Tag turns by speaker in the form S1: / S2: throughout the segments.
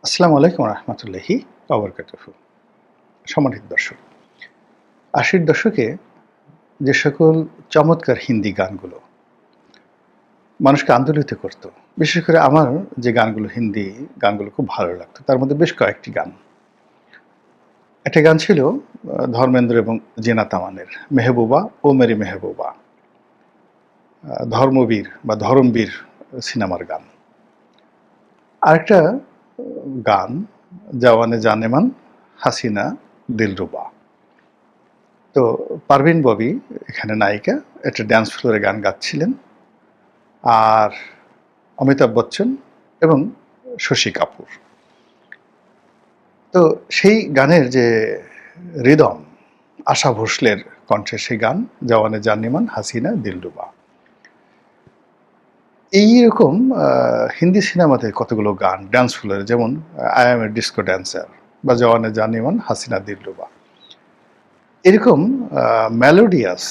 S1: আসসালামু আলাইকুম রহমতুল্লাহি ওবরকাতুহু। সম্মানিত দর্শক, ৮০-র দশকে যে সকল চমৎকার হিন্দি গানগুলো মানুষকে আন্দোলিত করত, বিশেষ করে আমার যে গানগুলো হিন্দি গানগুলো খুব ভালো লাগতো, তার মধ্যে বেশ কয়েকটি গান। একটা গান ছিল ধর্মেন্দ্র এবং জেনা তামানের 'মেহবুবা ও মেরি মেহবুবা', ধর্মবীর বা ধরমবীর সিনেমার গান। আরেকটা গান 'জওয়ানে জানেমান হাসিনা দিলরুবা'। তো পারভীন ববি এখানে নায়িকা, একটা ড্যান্স ফ্লোরে গান গাচ্ছিলেন। আর অমিতাভ বচ্চন এবং শশী কাপুর। তো সেই গানের যে রিদম, আশা ভোসলের কণ্ঠে সেই গান 'জওয়ানে জানিমান হাসিনা দিলরুবা'। এইরকম হিন্দি সিনেমাতে কতগুলো গান ড্যান্স ফ্লোরে, যেমন 'I am A disco dancer' বা 'জওয়ানে জানিমান হাসিনা দিলরুবা'। এরকম মেলোডিয়াস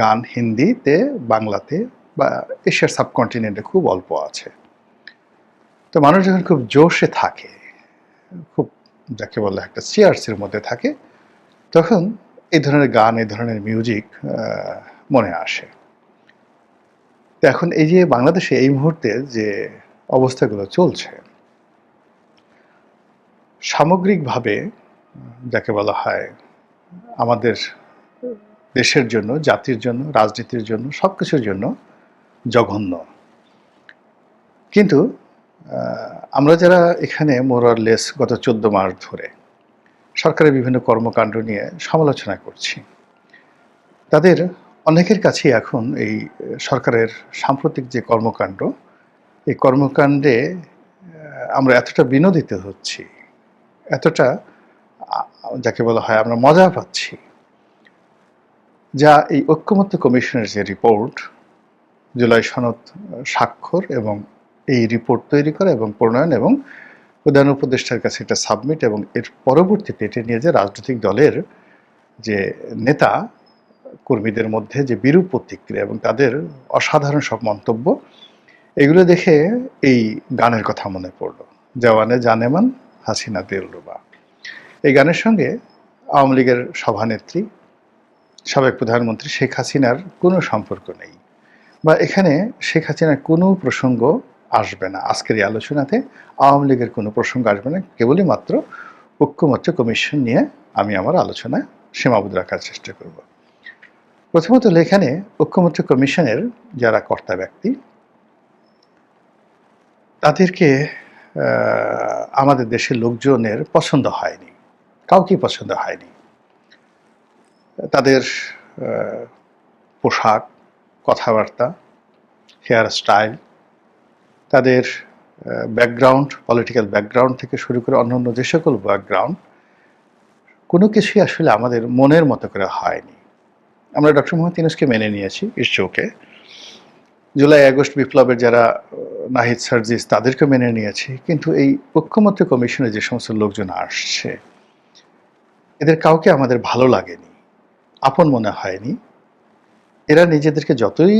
S1: গান হিন্দিতে, বাংলাতে বা এশিয়ার সাবকন্টিনেন্টে খুব অল্প আছে। তো মানুষ যখন খুব জোশে থাকে, খুব যাকে বলে একটা চিয়ার্সের মধ্যে থাকে, তখন এই ধরনের গান, এই ধরনের মিউজিক মনে আসে। তো এখন এই যে বাংলাদেশে এই মুহূর্তে যে অবস্থাগুলো চলছে, সামগ্রিকভাবে যাকে বলা হয় আমাদের দেশের জন্য, জাতির জন্য, রাজনীতির জন্য, সবকিছুর জন্য জঘন্য। কিন্তু আমরা যারা এখানে মোরারলেস গত ১৪ মাস ধরে সরকারের বিভিন্ন কর্মকাণ্ড নিয়ে সমালোচনা করছি, তাদের অনেকের কাছেই এখন এই সরকারের সাম্প্রতিক যে কর্মকাণ্ড, এই কর্মকাণ্ডে আমরা এতটা বিনোদিত হচ্ছি, এতটা যাকে বলা হয় আমরা মজা পাচ্ছি, যা এই ঐক্যমত্য কমিশনের যে রিপোর্ট, জুলাই সনদ স্বাক্ষর এবং এই রিপোর্ট তৈরি করা এবং প্রণয়ন এবং প্রধান উপদেষ্টার কাছে এটা সাবমিট এবং এর পরবর্তীতে এটা নিয়ে যে রাজনৈতিক দলের যে নেতা কর্মীদের মধ্যে যে বিরূপ প্রতিক্রিয়া এবং তাদের অসাধারণ সব মন্তব্য, এগুলো দেখে এই গানের কথা মনে পড়ল, 'জওয়ানে জানেমান হাসিনা দিলরুবা'। এই গানের সঙ্গে আওয়ামী লীগের সভানেত্রী, সাবেক প্রধানমন্ত্রী শেখ হাসিনার কোনো সম্পর্ক নেই, বা এখানে শেখ হাসিনার কোনো প্রসঙ্গ আসবে না। আজকের এই আলোচনাতে আওয়ামী লীগের কোনো প্রসঙ্গ আসবে না, কেবলই মাত্র ঐক্যমত্য কমিশন নিয়ে আমি আমার আলোচনা সীমাবদ্ধ রাখার চেষ্টা করব। প্রথমত এখানে ঐক্যমত্য কমিশনের যারা কর্তা ব্যক্তি, তাদেরকে আমাদের দেশের লোকজনের পছন্দ হয়নি, কাউকেই পছন্দ হয়নি। তাদের পোশাক, কথাবার্তা, হেয়ার স্টাইল, তাদের ব্যাকগ্রাউন্ড, পলিটিক্যাল ব্যাকগ্রাউন্ড থেকে শুরু করে অন্যান্য যে সকল ব্যাকগ্রাউন্ড, কোনো কিছুই আসলে আমাদের মনের মতো করে হয়নি। আমরা ডক্টর মোহাম্মদ ইউনূসকে মেনে নিয়েছি, ইটস ওকে। জুলাই আগস্ট বিপ্লবের যারা নাহিদ সার্জিস, তাদেরকে মেনে নিয়েছি। কিন্তু এই ঐক্যমত্য কমিশনে যে সমস্ত লোকজন আসছে, এদের কাউকে আমাদের ভালো লাগেনি, আপন মনে হয়নি। এরা নিজেদেরকে যতই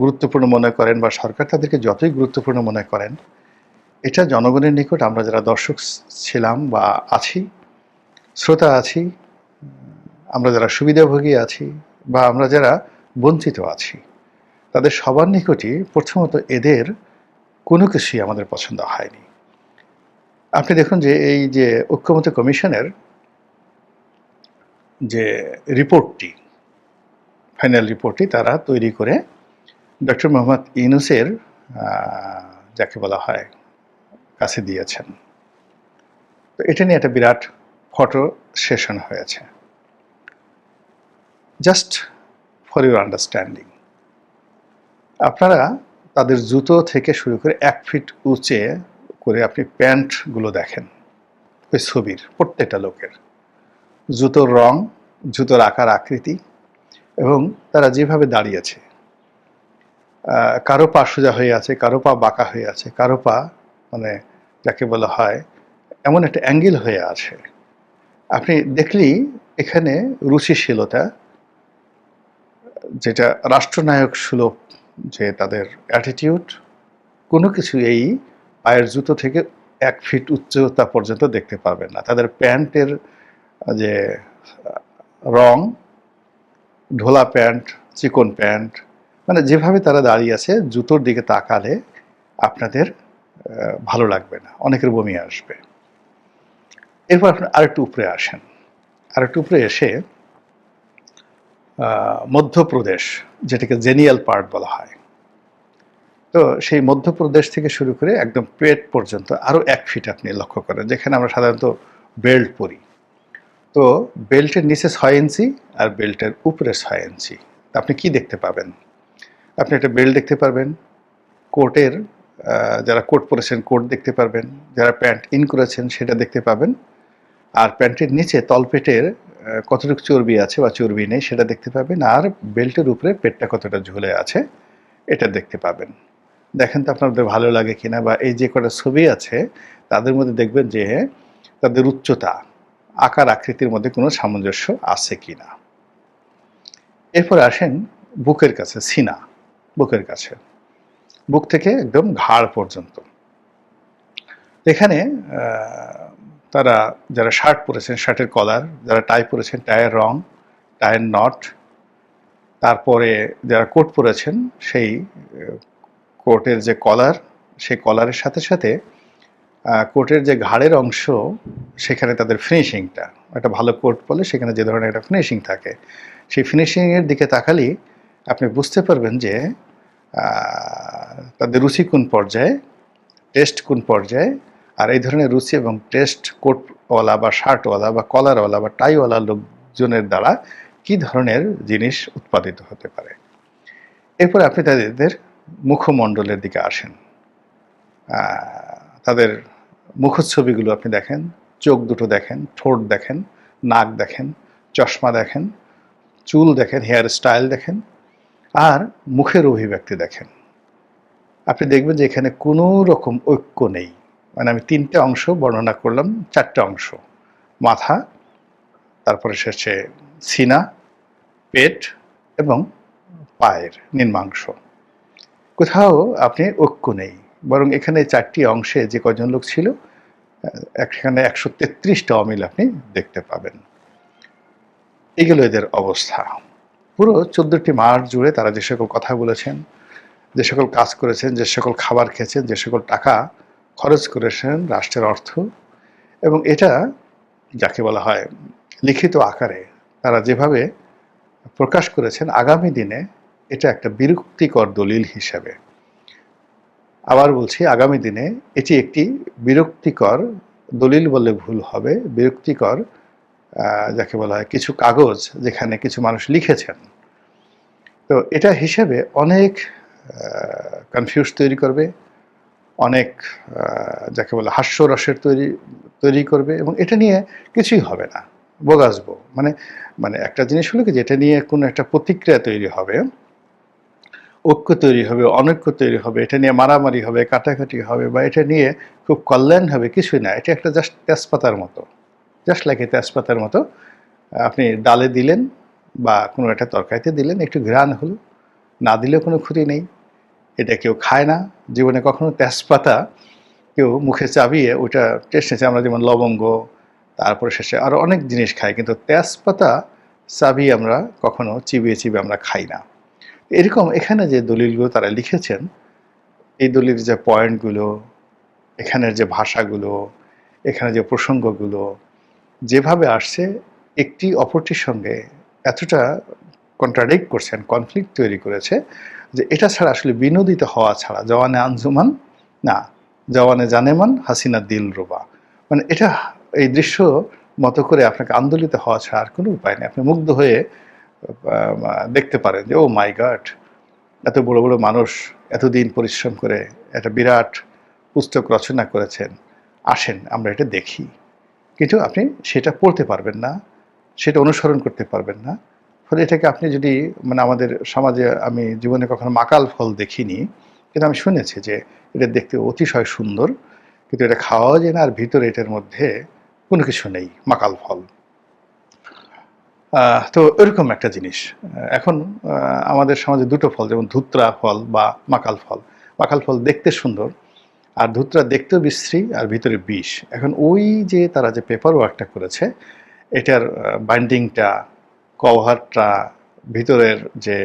S1: গুরুত্বপূর্ণ মনে করেন বা সরকার তাদেরকে যতই গুরুত্বপূর্ণ মনে করেন, এটা জনগণের নিকট আমরা যারা দর্শক ছিলাম বা আছি, শ্রোতা আছি, আমরা যারা সুবিধাভোগী আছি বা আমরা যারা বঞ্চিত আছি, তাদের সবার নিকটই প্রথমত এদের কোনো কিছুই আমাদের পছন্দ হয়নি। আপনি দেখুন যে এই যে ঐক্যমত্য কমিশনের যে রিপোর্টটি, ফাইনাল রিপোর্টটি তারা তৈরি করে ডক্টর মোহাম্মদ ইউনূসের যাকে বলা হয় কাছে দিয়েছেন। তো এটা নিয়ে একটা বিরাট ফটো সেশন হয়েছে। জাস্ট ফর ইউর আন্ডারস্ট্যান্ডিং, আপনারা তাদের জুতো থেকে শুরু করে ১ ফিট উঁচে করে আপনি প্যান্টগুলো দেখেন, ওই ছবির প্রত্যেকটা লোকের জুতোর রং, জুতোর আকার আকৃতি এবং তারা যেভাবে দাঁড়িয়েছে, কারো পা সোজা হয়ে আছে, কারো পা বাঁকা হয়ে আছে, কারো পা মানে যাকে বলা হয় এমন একটা অ্যাঙ্গেল হয়ে আছে, আপনি দেখলেই এখানে রুচিশীলতা, যেটা রাষ্ট্রনায়ক সুলভ যে তাদের অ্যাটিটিউড, কোনো কিছু এই পায়ের জুতো থেকে 1 ফিট উচ্চতা পর্যন্ত দেখতে পারবেন না। তাদের প্যান্টের যে রং, ঢোলা প্যান্ট, চিকন প্যান্ট, মানে যেভাবে তারা দাঁড়িয়ে আছে জুতোর দিকে তাকালে আপনাদের ভালো লাগবে না, অনেকের বমি আসবে। এরপর আপনি আরেকটু উপরে আসেন, আরেকটু উপরে এসে মধ্যপ্রদেশ, যেটাকে জেনিয়াল পার্ট বলা হয়, তো সেই মধ্যপ্রদেশ থেকে শুরু করে একদম পেট পর্যন্ত আরও 1 ফিট আপনি লক্ষ্য করেন, যেখানে আমরা সাধারণত বেল্ট পরি। তো বেল্টের নিচে 6 ইঞ্চি আর বেল্টের উপরে 6 ইঞ্চি। আপনি কি দেখতে পাবেন? আপনি একটা বেল্ট দেখতে পারবেন, কোটের যারা কোট পরেছেন কোট দেখতে পারবেন, যারা প্যান্ট ইন করেছেন সেটা দেখতে পাবেন, আর প্যান্টের নিচে তলপেটের কতটুকু চর্বি আছে বা চর্বি নেই সেটা দেখতে পাবেন, আর বেল্টের উপরে পেটটা কতটা ঝুলে আছে এটা দেখতে পাবেন। দেখেন তো আপনাদের ভালো লাগে কিনা, বা এই যে কটা ছবি আছে তাদের মধ্যে দেখবেন যে তাদের উচ্চতা, আকার আকৃতির মধ্যে কোনো সামঞ্জস্য আছে কিনা। এরপর আসেন বুকের কাছে, সিনা, বুকের কাছে, বুক থেকে একদম ঘাড় পর্যন্ত। এখানে তারা যারা শার্ট পরেছেন শার্টের কলার, যারা টাই পরেছেন টাইয়ের রং, টাইয়ের নট, তারপরে যারা কোট পরেছেন সেই কোটের যে কলার, সেই কলারের সাথে সাথে কোটের যে ঘাড়ের অংশ সেখানে তাদের ফিনিশিংটা, একটা ভালো কোট পরলে সেখানে যে ধরনের একটা ফিনিশিং থাকে, সেই ফিনিশিংয়ের দিকে তাকালেই আপনি বুঝতে পারবেন যে তাদের রুচি কোন পর্যায়ে, টেস্ট কোন পর্যায়ে। আর এই ধরনের রুচি এবং টেস্ট কোটওয়ালা বা শার্টওয়ালা বা কলারওয়ালা বা টাইওয়ালা লোকজনের দ্বারা কি ধরনের জিনিস উৎপাদিত হতে পারে। এরপর আপনি তাদের মুখমণ্ডলের দিকে আসেন, তাদের মুখচ্ছবিগুলো আপনি দেখেন, চোখ দুটো দেখেন, ঠোঁট দেখেন, নাক দেখেন, চশমা দেখেন, চুল দেখেন, হেয়ার স্টাইল দেখেন, আর মুখের অভিব্যক্তি দেখেন। আপনি দেখবেন যে এখানে কোনো রকম ঐক্য নেই। মানে আমি 3টে অংশ বর্ণনা করলাম, 4টে অংশ, মাথা, তারপরে শেষে সিনা, পেট এবং পায়ের নিম্নাংশ, কোথাও আপনি ঐক্য নেই। বরং এখানে 4টি অংশে যে কজন লোক ছিল এখানে 133টা অমিল আপনি দেখতে পাবেন। এগুলো এদের অবস্থা। পুরো 14টি মাস জুড়ে তারা যে সকল কথা বলেছেন, যে সকল কাজ করেছেন, যে সকল খাবার খেয়েছেন, যে সকল টাকা খরচ করেছেন রাষ্ট্রের অর্থ, এবং এটা যাকে বলা হয় লিখিত আকারে তারা যেভাবে প্রকাশ করেছেন, আগামী দিনে এটা একটা বিরক্তিকর দলিল হিসেবে, আবার বলছি আগামী দিনে এটি একটি বিরক্তিকর দলিল বললে ভুল হবে, বিরক্তিকর যাকে বলা হয় কিছু কাগজ যেখানে কিছু মানুষ লিখেছেন, তো এটা হিসেবে অনেক কনফিউজ তৈরি করবে, অনেক যাকে বলে হাস্যরসের তৈরি করবে, এবং এটা নিয়ে কিছুই হবে না, বোগাসবো। মানে মানে একটা জিনিস হলো কি, যেটা নিয়ে কোনো একটা প্রতিক্রিয়া তৈরি হবে, ঐক্য তৈরি হবে, অনৈক্য তৈরি হবে, এটা নিয়ে মারামারি হবে, কাটাকাটি হবে, বা এটা নিয়ে খুব কল্যাণ হবে, কিছুই না। এটা একটা জাস্ট তেজপাতার মতো, জাস্ট লাইক তেজপাতার মতো। আপনি ডালে দিলেন বা কোনো একটা তরকারিতে দিলেন, একটু ঘ্রাণ হলো, না দিলেও কোনো ক্ষতি নেই। এটা কেউ খায় না, জীবনে কখনো তেজপাতা কেউ মুখে চাবিয়ে ওইটা টেস্ট নিয়েছে। আমরা যেমন লবঙ্গ, তারপরে শেষে আরও অনেক জিনিস খাই, কিন্তু তেজপাতা চাবিয়ে আমরা কখনো চিবিয়ে চিবিয়ে আমরা খাই না। এরকম এখানে যে দলিলগুলো তারা লিখেছেন, এই দলিলের যে পয়েন্টগুলো, এখানের যে ভাষাগুলো, এখানে যে প্রসঙ্গগুলো যেভাবে আসছে, একটি অপরটির সঙ্গে এতটা কন্ট্রাডিক্ট করছেন, কনফ্লিক্ট তৈরি করেছে, যে এটা ছাড়া আসলে বিনোদিত হওয়া ছাড়া, জওয়ানে আঞ্জুমান না, জওয়ানে জানেমান হাসিনা দিল রোবা, মানে এটা এই দৃশ্য মতো করে আপনাকে আন্দোলিত হওয়া ছাড়া আর কোনো উপায় নেই। আপনি মুগ্ধ হয়ে দেখতে পারেন যে ও মাই গড, এত বড় বড় মানুষ এতদিন পরিশ্রম করে একটা বিরাট পুস্তক রচনা করেছেন, আসেন আমরা এটা দেখি। কিন্তু আপনি সেটা পড়তে পারবেন না, সেটা অনুসরণ করতে পারবেন না। ফলে এটাকে আপনি যদি, মানে আমাদের সমাজে আমি জীবনে কখনো মাকাল ফল দেখিনি, কিন্তু আমি শুনেছি যে এটা দেখতে অতিশয় সুন্দর, কিন্তু এটা খাওয়াও যায় না, আর ভিতরে এটার মধ্যে কোনো কিছু নেই, মাকাল ফল। তো এরকম একটা জিনিস এখন আমাদের সমাজে দুটো ফল, যেমন ধুত্রা ফল বা মাকাল ফল। মাকাল ফল দেখতে সুন্দর, আর ধূতরা দেখতেও বিশ্রী আর ভিতরে বিষ। এখন ওই যে তারা যে পেপার ওয়ার্কটা করেছে, এটার বাইন্ডিংটা, কভারটা, ভিতরের যে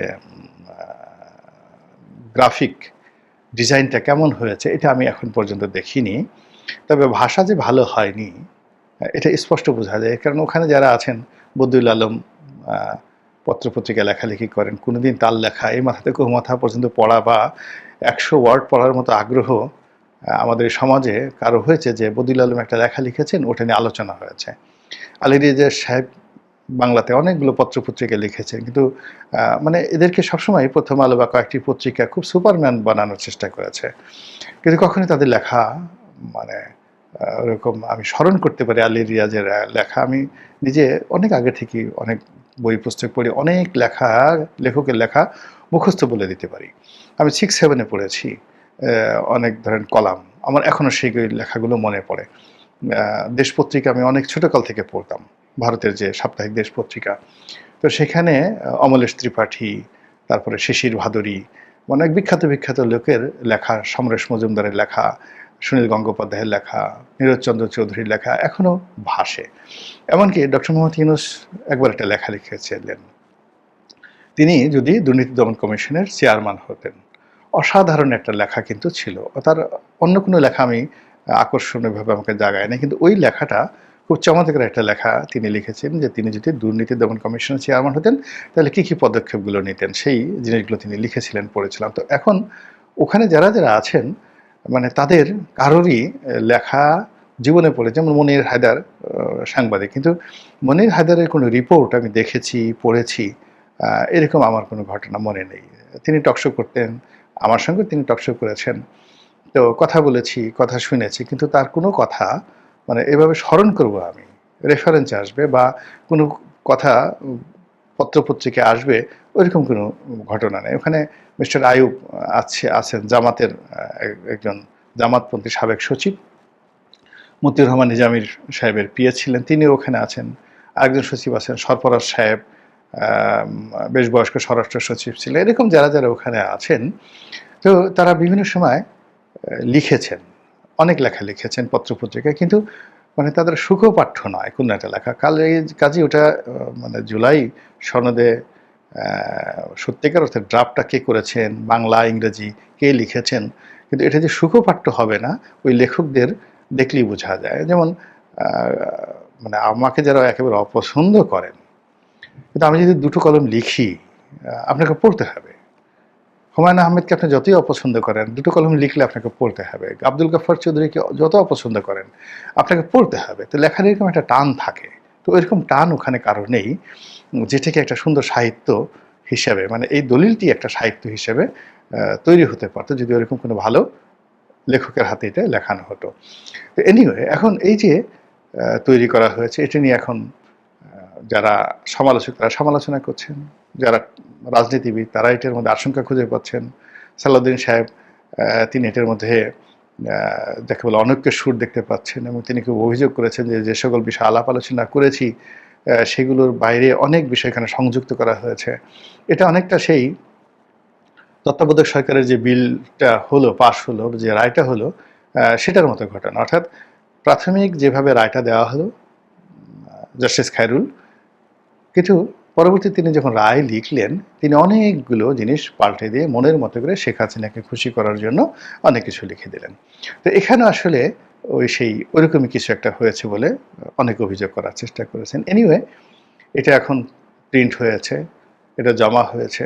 S1: গ্রাফিক ডিজাইনটা কেমন হয়েছে এটা আমি এখন পর্যন্ত দেখিনি। তবে ভাষা যে ভালো হয়নি এটা স্পষ্ট বোঝা যায়, কারণ ওখানে যারা আছেন, বদিউল আলম পত্রপত্রিকা লেখালেখি করেন, কোনোদিন তার লেখা এই মাথা থেকে ও মাথা পর্যন্ত পড়া বা 100 ওয়ার্ড পড়ার মতো আগ্রহ আমাদের সমাজে কারো হয়েছে যে বদিউল আলম একটা লেখা লিখেছেন, ওটা নিয়ে আলোচনা হয়েছে। আলী রিয়াজ সাহেব বাংলাতে অনেকগুলো পত্রপত্রিকা লিখেছেন, কিন্তু মানে এদেরকে সবসময় প্রথম আলো বা কয়েকটি পত্রিকা খুব সুপারম্যান বানানোর চেষ্টা করেছে, কিন্তু কখনোই তাদের লেখা মানে ওরকম আমি স্মরণ করতে পারি আলী রিয়াজের লেখা। আমি নিজে অনেক আগে থেকে অনেক বই পুস্তক পড়ি, অনেক লেখকের লেখা মুখস্থ বলে দিতে পারি। আমি 6-7-এ পড়েছি অনেক ধরেন কলাম, আমার এখনও সেই লেখাগুলো মনে পড়ে। দেশ পত্রিকা আমি অনেক ছোটকাল থেকে পড়তাম, ভারতের যে সাপ্তাহিক দেশ পত্রিকা। তো সেখানে অমলেশ ত্রিপাঠী, তারপরে শিশির ভাদুরী, অনেক বিখ্যাত বিখ্যাত লোকের লেখা, সমরেশ মজুমদারের লেখা, সুনীল গঙ্গোপাধ্যায়ের লেখা, নীরজচন্দ্র চৌধুরীর লেখা এখনও ভাসে। এমনকি ডক্টর মোহাম্মদ ইউনূস একবার একটা লেখা লিখেছিলেন, তিনি যদি দুর্নীতি দমন কমিশনের চেয়ারম্যান হতেন। অসাধারণ একটা লেখা কিন্তু ছিল। তার অন্য কোনো লেখা আমি আকর্ষণীয়ভাবে আমাকে জাগায় না, কিন্তু ওই লেখাটা খুব চমৎকার একটা লেখা তিনি লিখেছেন যে তিনি যদি দুর্নীতি দমন কমিশনের চেয়ারম্যান হতেন তাহলে কী কী পদক্ষেপগুলো নিতেন, সেই জিনিসগুলো তিনি লিখেছিলেন, পড়েছিলাম। তো এখন ওখানে যারা যারা আছেন মানে তাদের কারোরই লেখা জীবনে পড়ে, যেমন মনির হায়দার সাংবাদিক, কিন্তু মনির হায়দারের কোনো রিপোর্ট আমি দেখেছি, পড়েছি এরকম আমার কোনো ঘটনা মনে নেই। তিনি টকশো করতেন, আমার সঙ্গে তিনি টকশো করেছেন, তো কথা বলেছি, কথা শুনেছি, কিন্তু তার কোনো কথা মানে এভাবে স্মরণ করব আমি, রেফারেন্সে আসবে বা কোনো কথা পত্রপত্রিকায় আসবে, ওইরকম কোনো ঘটনা নেই। ওখানে মিস্টার আইয়ুব আছেন, জামাতের একজন জামাতপন্থী সাবেক সচিব, মতিউর রহমান নিজামীর সাহেবের পিএ ছিলেন, তিনিও ওখানে আছেন। আরেকজন সচিব আছেন সরফরাজ সাহেব, বেশ বয়স্ক স্বরাষ্ট্র সচিব ছিলেন। এরকম যারা যারা ওখানে আছেন, তো তারা বিভিন্ন সময় লিখেছেন, অনেক লেখা লিখেছেন পত্রপত্রিকায়, কিন্তু মানে তাদের সুখপাঠ্য নয় কোনো একটা লেখা। কাজে ওটা মানে জুলাই সনদে সত্যিকার অর্থে ড্রাফটটা কে করেছেন, বাংলা ইংরেজি কে লিখেছেন, কিন্তু এটা যে সুখপাঠ্য হবে না ওই লেখকদের দেখলেই বোঝা যায়। যেমন মানে আমাকে যারা একেবারে অপছন্দ করেন, কিন্তু আমি যদি দুটো কলম লিখি আপনাকে পড়তে হবে। হুমায়ুন আহমেদকে আপনি যতই অপছন্দ করেন, দুটো কলম লিখলে আপনাকে পড়তে হবে। আব্দুল গাফফার চৌধুরীকে যত অপছন্দ করেন, আপনাকে পড়তে হবে। তো লেখার এরকম একটা টান থাকে, তো এরকম টান ওখানে কারো নেই, যেটাকে একটা সুন্দর সাহিত্য হিসেবে, মানে এই দলিলটি একটা সাহিত্য হিসেবে তৈরি হতে পারতো যদি ওরকম কোনো ভালো লেখকের হাতে এটা লেখানো হতো। তো এনিওয়ে, এখন এই যে তৈরি করা হয়েছে, এটা নিয়ে এখন যারা সমালোচক তারা সমালোচনা করছেন, যারা রাজনীতিবিদ তারা এটার মধ্যে আশঙ্কা খুঁজে পাচ্ছেন। সালাউদ্দিন সাহেব তিনি এটার মধ্যে যাকে বলে অনৈক্যের সুর দেখতে পাচ্ছেন, এবং তিনি খুব অভিযোগ করেছেন যে যে সকল বিষয় আলাপ আলোচনা করেছি সেগুলোর বাইরে অনেক বিষয় এখানে সংযুক্ত করা হয়েছে। এটা অনেকটা সেই তত্ত্বাবধায়ক সরকারের যে বিলটা হলো, পাশ হলো, যে রায়টা হলো, সেটার মতো ঘটনা। অর্থাৎ প্রাথমিক যেভাবে রায়টা দেওয়া হলো জাস্টিস খায়রুল, কিন্তু পরবর্তী তিনি যখন রায় লিখলেন তিনি অনেকগুলো জিনিস পাল্টে দিয়ে মনের মতো করে শেখ হাসিনাকে খুশি করার জন্য অনেক কিছু লিখে দিলেন। তো এখানে আসলে সেই ওইরকমই কিছু একটা হয়েছে বলে অনেক অভিযোগ করার চেষ্টা করেছেন। এনিওয়ে, এটা এখন প্রিন্ট হয়েছে, এটা জমা হয়েছে,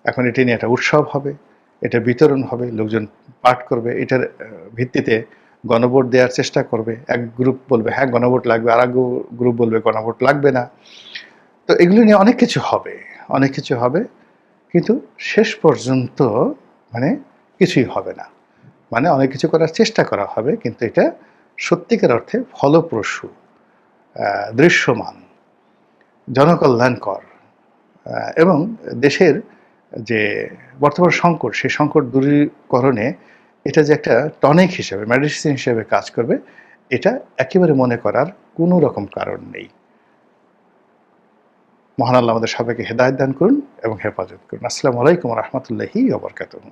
S1: এখন এটা নিয়ে একটা উৎসব হবে, এটা বিতরণ হবে, লোকজন পাঠ করবে, এটার ভিত্তিতে গণভোট দেওয়ার চেষ্টা করবে। এক গ্রুপ বলবে হ্যাঁ গণভোট লাগবে, আর এক গ্রুপ বলবে গণভোট লাগবে না। তো এগুলো নিয়ে অনেক কিছু হবে, অনেক কিছু হবে, কিন্তু শেষ পর্যন্ত মানে কিছুই হবে না। মানে অনেক কিছু করার চেষ্টা করা হবে, কিন্তু এটা সত্যিকার অর্থে ফলপ্রসূ, দৃশ্যমান, জনকল্যাণকর এবং দেশের যে বর্তমান সংকট, সেই সংকট দূরীকরণে এটা যে একটা টনিক হিসেবে, মেডিসিন হিসেবে কাজ করবে, এটা একেবারে মনে করার কোনো রকম কারণ নেই। মহান আল্লাহ আমাদের সবাইকে হেদায়েত দান করুন এবং হেফাজত করুন। আসসালামু আলাইকুম ওয়া রাহমাতুল্লাহি ওয়া বারাকাতুহু।